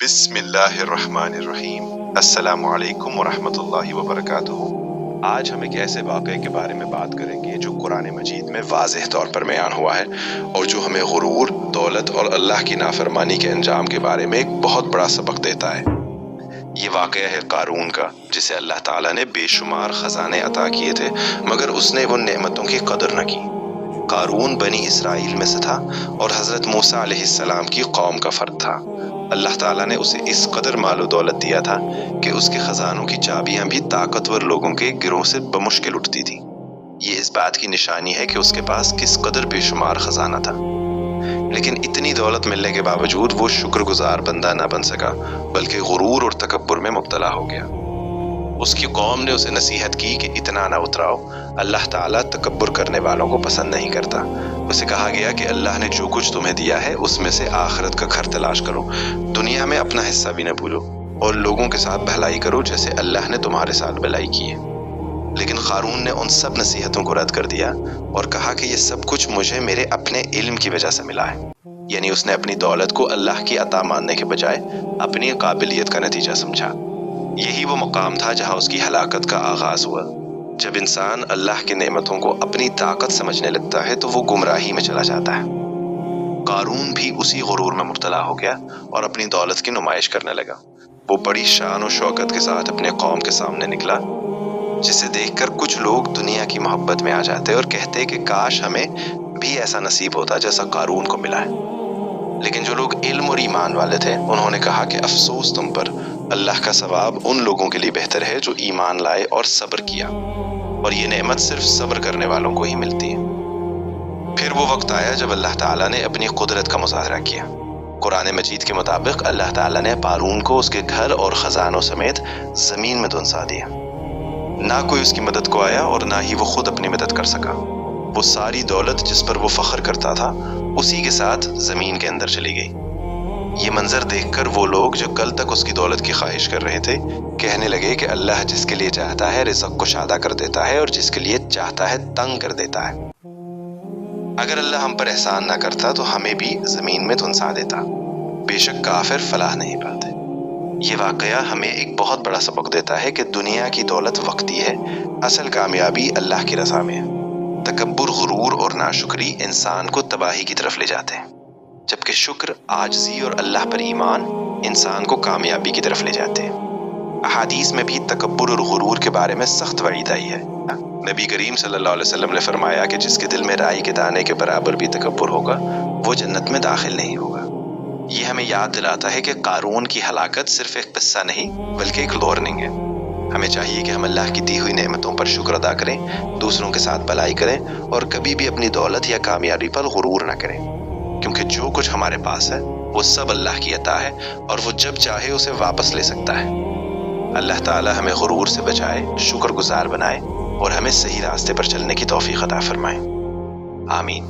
بسم اللہ الرحمن الرحیم۔ السلام علیکم ورحمۃ اللہ وبرکاتہ۔ آج ہم ایک ایسے واقعے کے بارے میں بات کریں گے جو قرآن مجید میں واضح طور پر بیان ہوا ہے اور جو ہمیں غرور، دولت اور اللہ کی نافرمانی کے انجام کے بارے میں ایک بہت بڑا سبق دیتا ہے۔ یہ واقعہ ہے قارون کا، جسے اللہ تعالیٰ نے بے شمار خزانے عطا کیے تھے مگر اس نے وہ نعمتوں کی قدر نہ کی۔ قارون بنی اسرائیل میں سے تھا اور حضرت موسیٰ علیہ السلام کی قوم کا فرد تھا۔ اللہ تعالیٰ نے اسے اس قدر مال و دولت دیا تھا کہ اس کے خزانوں کی چابیاں بھی طاقتور لوگوں کے گروہ سے بمشکل اٹھتی تھی۔ یہ اس بات کی نشانی ہے کہ اس کے پاس کس قدر بے شمار خزانہ تھا۔ لیکن اتنی دولت ملنے کے باوجود وہ شکر گزار بندہ نہ بن سکا، بلکہ غرور اور تکبر میں مبتلا ہو گیا۔ اس کی قوم نے اسے نصیحت کی کہ اتنا نہ اتراؤ، اللہ تعالیٰ تکبر کرنے والوں کو پسند نہیں کرتا۔ اسے کہا گیا کہ اللہ نے جو کچھ تمہیں دیا ہے اس میں سے آخرت کا گھر تلاش کرو، دنیا میں اپنا حصہ بھی نہ بھولو اور لوگوں کے ساتھ بھلائی کرو جیسے اللہ نے تمہارے ساتھ بھلائی کی ہے۔ لیکن قارون نے ان سب نصیحتوں کو رد کر دیا اور کہا کہ یہ سب کچھ مجھے میرے اپنے علم کی وجہ سے ملا ہے۔ یعنی اس نے اپنی دولت کو اللہ کی عطا ماننے کے بجائے اپنی قابلیت کا نتیجہ سمجھا۔ یہی وہ مقام تھا جہاں اس کی ہلاکت کا آغاز ہوا۔ جب انسان اللہ کی نعمتوں کو اپنی طاقت سمجھنے لگتا ہے تو وہ گمراہی میں چلا جاتا ہے۔ قارون بھی اسی غرور میں مبتلا ہو گیا اور اپنی دولت کی نمائش کرنے لگا۔ وہ بڑی شان و شوکت کے ساتھ اپنے قوم کے سامنے نکلا، جسے دیکھ کر کچھ لوگ دنیا کی محبت میں آ جاتے اور کہتے کہ کاش ہمیں بھی ایسا نصیب ہوتا جیسا قارون کو ملا ہے۔ لیکن جو لوگ علم اور ایمان والے تھے انہوں نے کہا کہ افسوس تم پر، اللہ کا ثواب ان لوگوں کے لیے بہتر ہے جو ایمان لائے اور صبر کیا، اور یہ نعمت صرف صبر کرنے والوں کو ہی ملتی ہے۔ پھر وہ وقت آیا جب اللہ تعالیٰ نے اپنی قدرت کا مظاہرہ کیا۔ قرآن مجید کے مطابق اللہ تعالیٰ نے قارون کو اس کے گھر اور خزانوں سمیت زمین میں دھنسا دیا۔ نہ کوئی اس کی مدد کو آیا اور نہ ہی وہ خود اپنی مدد کر سکا۔ وہ ساری دولت جس پر وہ فخر کرتا تھا اسی کے ساتھ زمین کے اندر چلی گئی۔ یہ منظر دیکھ کر وہ لوگ جو کل تک اس کی دولت کی خواہش کر رہے تھے کہنے لگے کہ اللہ جس کے لیے چاہتا ہے رزق کشادہ کر دیتا ہے اور جس کے لیے چاہتا ہے تنگ کر دیتا ہے۔ اگر اللہ ہم پر احسان نہ کرتا تو ہمیں بھی زمین میں دھنسا دیتا۔ بے شک کافر فلاح نہیں پاتے۔ یہ واقعہ ہمیں ایک بہت بڑا سبق دیتا ہے کہ دنیا کی دولت وقتی ہے، اصل کامیابی اللہ کی رضا میں ہے۔ تکبر، غرور اور ناشکری انسان کو تباہی کی طرف لے جاتے ہیں، جبکہ شکر، عاجزی اور اللہ پر ایمان انسان کو کامیابی کی طرف لے جاتے ہیں۔ احادیث میں بھی تکبر اور غرور کے بارے میں سخت وعید آئی ہے۔ نبی کریم صلی اللہ علیہ وسلم نے فرمایا کہ جس کے دل میں رائی کے دانے کے برابر بھی تکبر ہوگا وہ جنت میں داخل نہیں ہوگا۔ یہ ہمیں یاد دلاتا ہے کہ قارون کی ہلاکت صرف ایک قصہ نہیں بلکہ ایک وارننگ ہے۔ ہمیں چاہیے کہ ہم اللہ کی دی ہوئی نعمتوں پر شکر ادا کریں، دوسروں کے ساتھ بھلائی کریں اور کبھی بھی اپنی دولت یا کامیابی پر غرور نہ کریں، کیونکہ جو کچھ ہمارے پاس ہے وہ سب اللہ کی عطا ہے اور وہ جب چاہے اسے واپس لے سکتا ہے۔ اللہ تعالی ہمیں غرور سے بچائے، شکر گزار بنائے اور ہمیں صحیح راستے پر چلنے کی توفیق عطا فرمائے۔ آمین۔